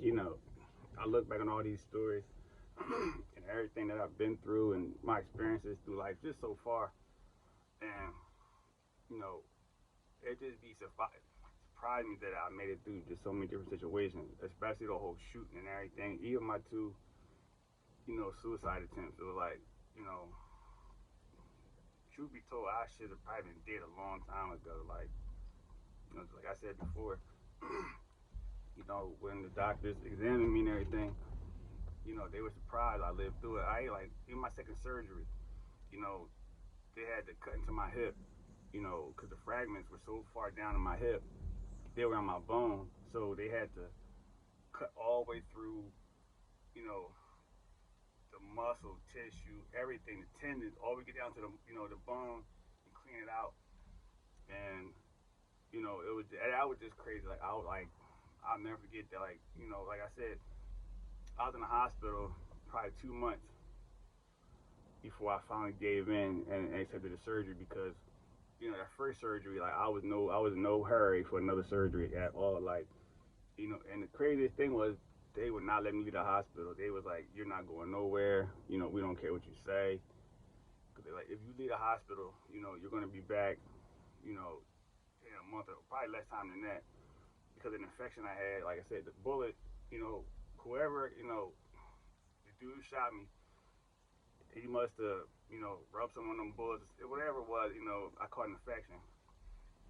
you know, I look back on all these stories and everything that I've been through and my experiences through life just so far, and you know, it just be surprised me that I made it through just so many different situations, especially the whole shooting and everything. Even my two, suicide attempts. It was like, you know, truth be told, I should have probably been dead a long time ago. Like I said before, when the doctors examined me and everything, they were surprised I lived through it. In my second surgery, you know, they had to cut into my hip, because the fragments were so far down in my hip, they were on my bone, so they had to cut all the way through, you know, the muscle, tissue, everything, the tendons, all the way get down to the bone and clean it out. And, that was just crazy. I'll never forget that. Like I said, I was in the hospital probably 2 months before I finally gave in and accepted the surgery because that first surgery, like I was in no hurry for another surgery at all. And the craziest thing was they would not let me leave the hospital. They was like, "You're not going nowhere. We don't care what you say." Cause they're like, if you leave the hospital, you're gonna be back, you know, in a month or probably less time than that because of an infection I had. Like I said, the bullet, you know, whoever, the dude who shot me, he must have, rubbed some of them bullets, whatever it was. I caught an infection,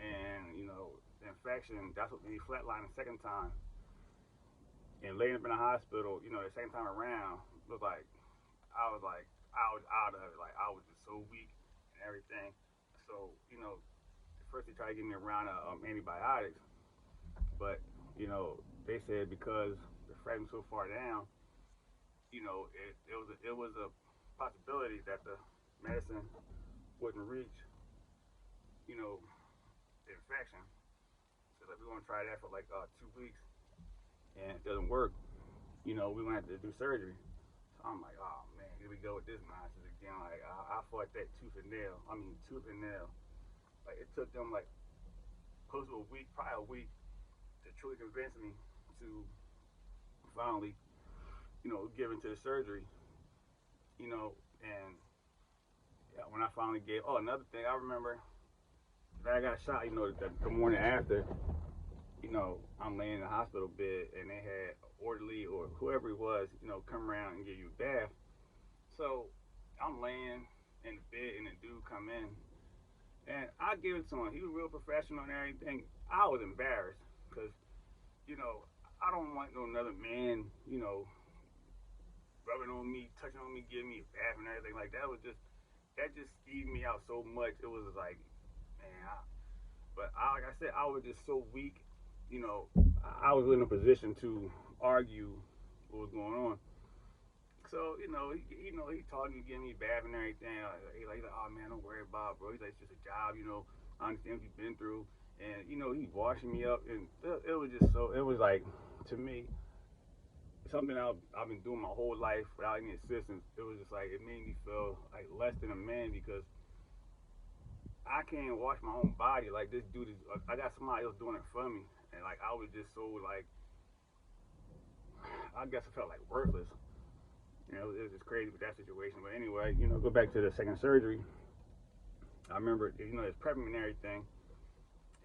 and the infection, that's what made me flatline the second time. And laying up in the hospital, the second time around, was like I was out of it. Like I was just so weak and everything. So first they tried to give me a round of antibiotics, but they said because the fragment was so far down, it was a possibility that the medicine wouldn't reach you know the infection. So like we're gonna try that for like 2 weeks, and it doesn't work. We're gonna have to do surgery. So I'm like, oh man, here we go with this nonsense again. Like I fought that tooth and nail. I mean tooth and nail. Like it took them like close to a week, probably a week, to truly convince me to finally, give into the surgery. And yeah, when I finally gave, oh, another thing I remember that I got shot. The morning after, I'm laying in the hospital bed, and they had an orderly or whoever it was, come around and give you a bath. So I'm laying in the bed, and the dude come in, and I give it to him. He was real professional and everything. I was embarrassed because, you know, I don't want no another man, rubbing on me, touching on me, giving me a bath and everything like that. That just skeeved me out so much. It was like, man, like I said, I was just so weak. You know, I was in a position to argue what was going on. So he taught me, giving me a bath and everything. He's like, oh man, don't worry about it, bro. He's like, it's just a job. I understand what you've been through, and he's washing me up, and it was just so. It was like, to me, something I've been doing my whole life without any assistance. It was just like it made me feel like less than a man because I can't wash my own body. Like this dude is, I got somebody else doing it for me, and like I was just so like, I guess I felt like worthless. It was just crazy with that situation. But anyway, go back to the second surgery. I remember, it's prepping me and everything,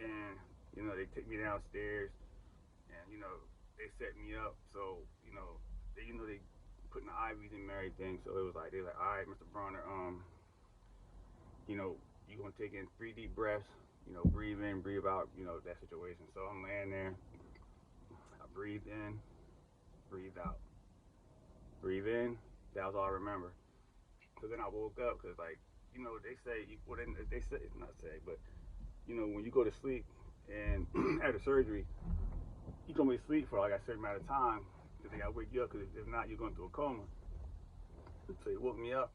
and they take me downstairs, and they set me up. So they putting the IVs in and everything. So it was like they're like, all right, Mr. Bronner, you're gonna take in 3 deep breaths. Breathe in, breathe out. That situation. So I'm laying there. I breathe in, breathe out, breathe in. That was all I remember. So then I woke up because like they say, well, they say, not say, but when you go to sleep and after surgery, you can only sleep for like a certain amount of time because they gotta wake you up. Because if not, you're going through a coma. So he woke me up,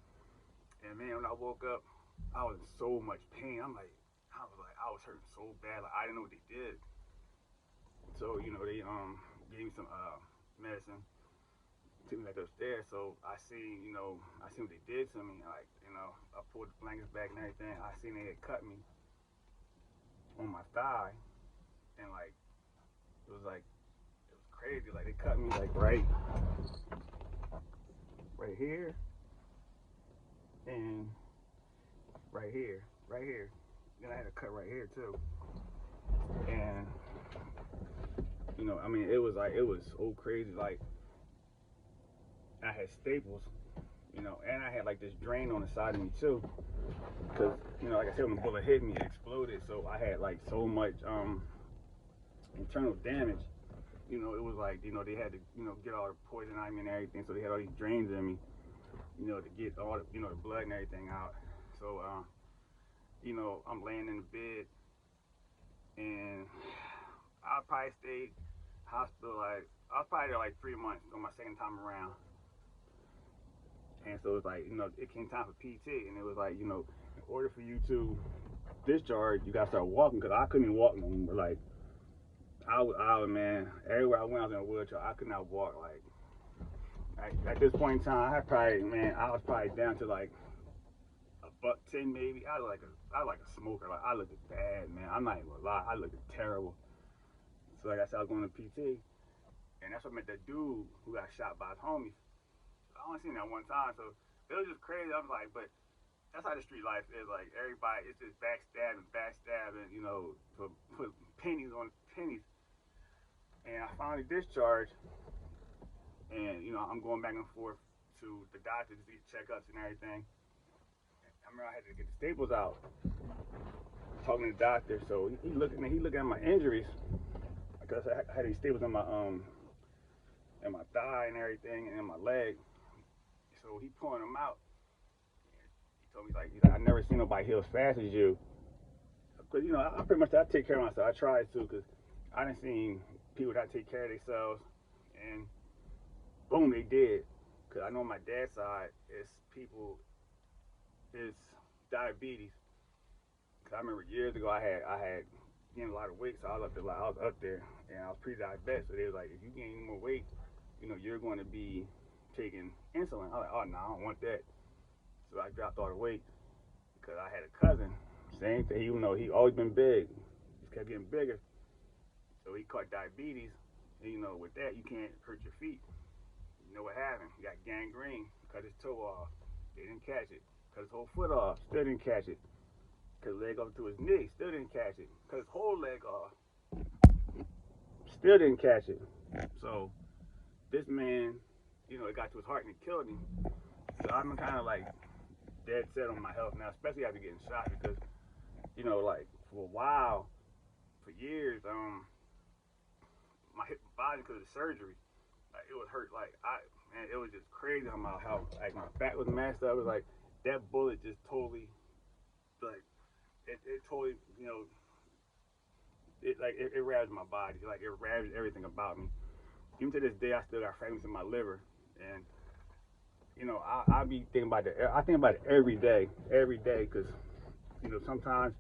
and man, when I woke up, I was in so much pain. I was hurting so bad. Like I didn't know what they did. So they gave me some medicine, took me back upstairs. So I seen what they did to me. Like I pulled the blankets back and everything. I seen they had cut me on my thigh, and like it was crazy. Like they cut me like right here and right here. Then I had a cut right here too. And I mean, it was so crazy. Like I had staples, and I had like this drain on the side of me too. Cause like I said, when the bullet hit me, it exploded. So I had like so much internal damage. It was like they had to get all the poison out of me and everything. So they had all these drains in me, to get all the the blood and everything out. So I'm laying in the bed, and I probably stayed hospitalized. I was probably there like 3 months on my second time around. And so it was like, it came time for PT, and it was like, in order for you to discharge, you gotta start walking, because I couldn't even walk no more. Like, man, everywhere I went, I was in a wheelchair. I could not walk. Like, at this point in time, I was probably down to like $1.10 maybe. I was like a smoker. Like, I looked bad, man. I'm not even gonna lie. I looked terrible. So like I said, I was going to PT, and that's what met that dude who got shot by his homies. I only seen that one time, so it was just crazy. I was like, but that's how the street life is. Like everybody, it's just backstabbing, to put pennies on pennies. And I finally discharged, and I'm going back and forth to the doctor to get checkups and everything. I remember I had to get the staples out. Talking to the doctor, so he looking at my injuries, because I had these staples in my thigh and everything, and in my leg. So he pulling them out. He told me he's like, I never seen nobody heal as fast as you. Cause I pretty much I take care of myself. I try to, cause I done seen people that take care of themselves, and boom, they did. Cause I know on my dad's side, it's diabetes. Cause I remember years ago I had gained a lot of weight, so I was up there, and I was pre-diabetic. So they was like, if you gain any more weight, you're going to be taking insulin. I was like, oh no, I don't want that. So I dropped all the weight, because I had a cousin, same thing. He always been big, just kept getting bigger. So he caught diabetes, and with that you can't hurt your feet. You know what happened? He got gangrene, cut his toe off. They didn't catch it. Cut his whole foot off, still didn't catch it. Cut his leg up to his knee, still didn't catch it. Cut his whole leg off, still didn't catch it. So this man, it got to his heart and it killed him. So I'm kind of like dead set on my health now, especially after getting shot, because like for a while, for years, my hip body, because of the surgery, like it would hurt. Like it was just crazy how like my back was messed up. It was like that bullet just totally, like it totally, it ravaged my body. Like it ravaged everything about me. Even to this day, I still got fragments in my liver, and I be thinking about that. I think about it every day, because sometimes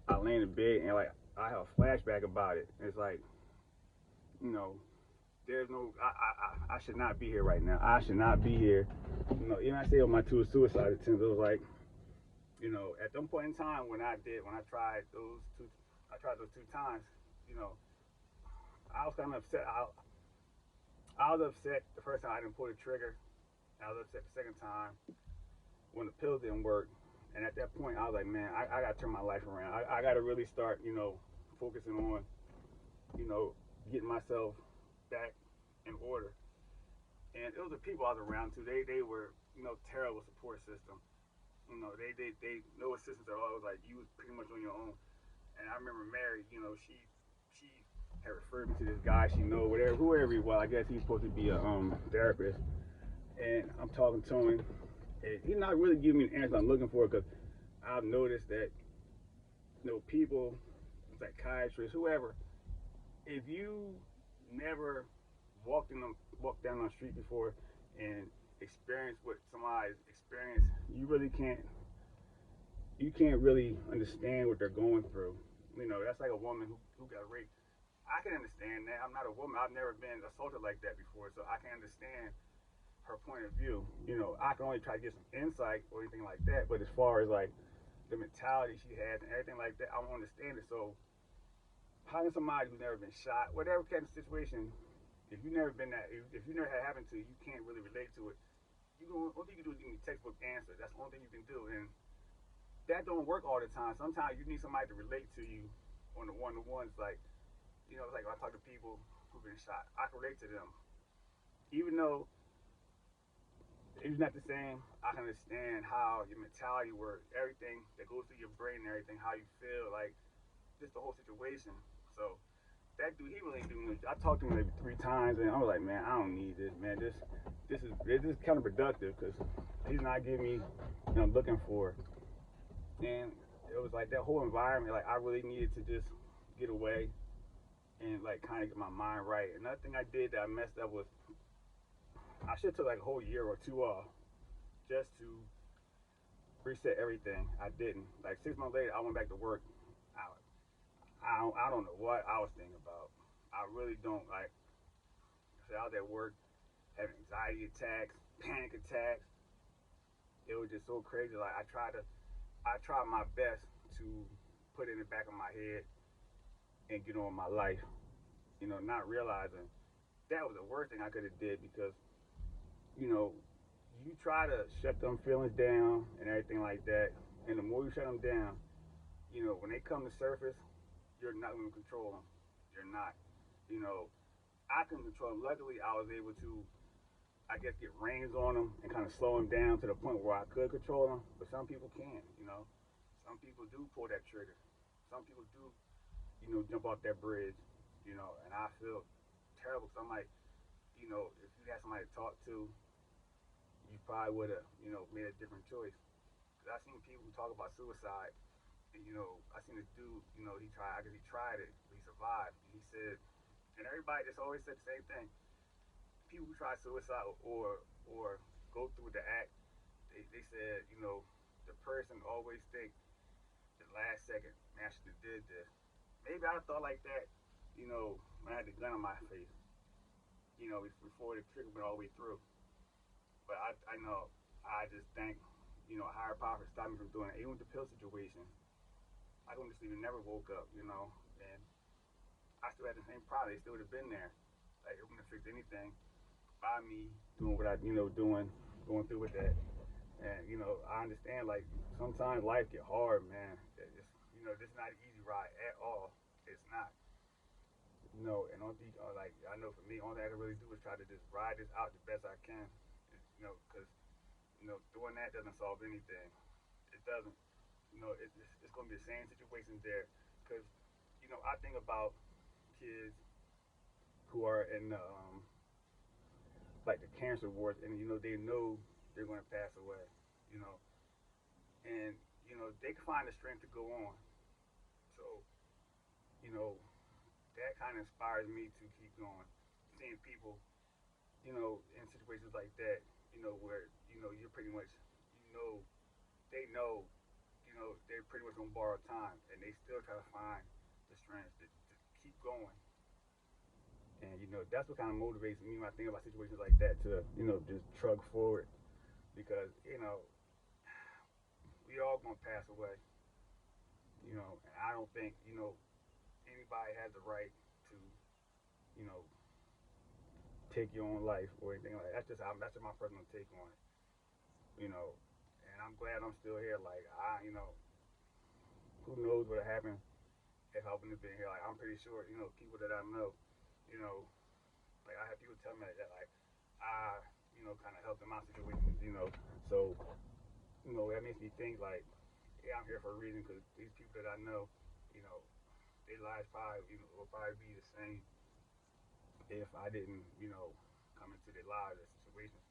I lay in the bed and like I have a flashback about it. And it's like, there's no, I should not be here right now. I should not be here. Even I say on my two suicide attempts, it was like, at some point in time when I tried those two times, I was kind of upset. I was upset the first time I didn't pull the trigger. I was upset the second time when the pills didn't work. And at that point, I was like, man, I got to turn my life around. I got to really start, focusing on, getting myself back in order. And it was the people I was around too. They were, terrible support system. They no assistance at all. It was like you was pretty much on your own. And I remember Mary, she had referred me to this guy she know, whoever he was. I guess he's supposed to be a therapist. And I'm talking to him, and he's not really giving me the answer I'm looking for, because I've noticed that, people, psychiatrists, whoever, if you never walked down on the street before and experienced what somebody's experienced, you can't really understand what they're going through. That's like a woman who got raped. I can understand that. I'm not a woman. I've never been assaulted like that before, so I can understand her point of view. I can only try to get some insight or anything like that, but as far as like the mentality she has and everything like that, I don't understand it. So how can somebody who's never been shot, whatever kind of situation, if you never been that, if you never had happened to you, you can't really relate to it. You don't. All you can do is give me a textbook answer. That's the only thing you can do, and that don't work all the time. Sometimes you need somebody to relate to you on the one to ones. Like like when I talk to people who've been shot, I can relate to them, even though it's not the same. I can understand how your mentality works, everything that goes through your brain, and everything, how you feel, like just the whole situation. So that dude, he really ain't doing it. I talked to him maybe 3 times, and I was like, man, I don't need this, man. This is counterproductive because he's not giving me what I'm looking for. And it was like that whole environment. Like I really needed to just get away and like kind of get my mind right. Another thing I did that I messed up was I should have took like a whole year or two off just to reset everything. I didn't. Like 6 months later, I went back to work. I don't know what I was thinking about. I really don't like. I was at work having anxiety attacks, panic attacks. It was just so crazy. Like I tried my best to put it in the back of my head and get on my life. Not realizing that was the worst thing I could have did because you know you try to shut them feelings down and everything like that, and the more you shut them down, when they come to surface, you're not going to control them. You're not. You know, I can control them. Luckily, I was able to, I guess, get reins on them and kind of slow them down to the point where I could control them. But some people can't. Some people do pull that trigger. Some people do, jump off that bridge. And I feel terrible. So I'm like, if you had somebody to talk to, you probably would have, made a different choice. Because I've seen people who talk about suicide. And, I seen this dude, I guess he tried it, but he survived. And he said, and everybody just always said the same thing. People who try suicide or go through the act, they said, the person always think the last second, man, I should have did this. Maybe I thought like that, when I had the gun on my face, before the trigger went all the way through. But I know, I just think, a higher power stopped me from doing it. Even with the pill situation, I couldn't just even never woke up, and I still had the same problem. They still would have been there. Like, it wouldn't have fixed anything by me doing what I, going through with that. And, I understand, like, sometimes life get hard, man. This is not an easy ride at all. It's not. And like, I know for me, all I can really do is try to just ride this out the best I can. Because, doing that doesn't solve anything. It doesn't. It's going to be the same situation there. Because, I think about kids who are in like the cancer wards, and they know they're going to pass away, and they can find the strength to go on. So, that kind of inspires me to keep going. Seeing people, in situations like that, where you're pretty much, they know, they're pretty much gonna borrow time, and they still try to find the strength to keep going. And that's what kind of motivates me when I think about situations like that to just trug forward because we all gonna pass away. And I don't think anybody has the right to take your own life or anything like that. That's just my personal take on it. And I'm glad I'm still here. Like who knows what would have happened if I wouldn't have been here. Like I'm pretty sure people that I know, you know, like I have people tell me that like I kind of helped them out situations, so that makes me think like yeah, I'm here for a reason because these people that I know, you know, their lives probably will probably be the same if I didn't come into their lives or situations.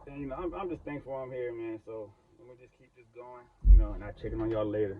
And I'm just thankful I'm here, man. So let me just keep this going, and I'll check in on y'all later.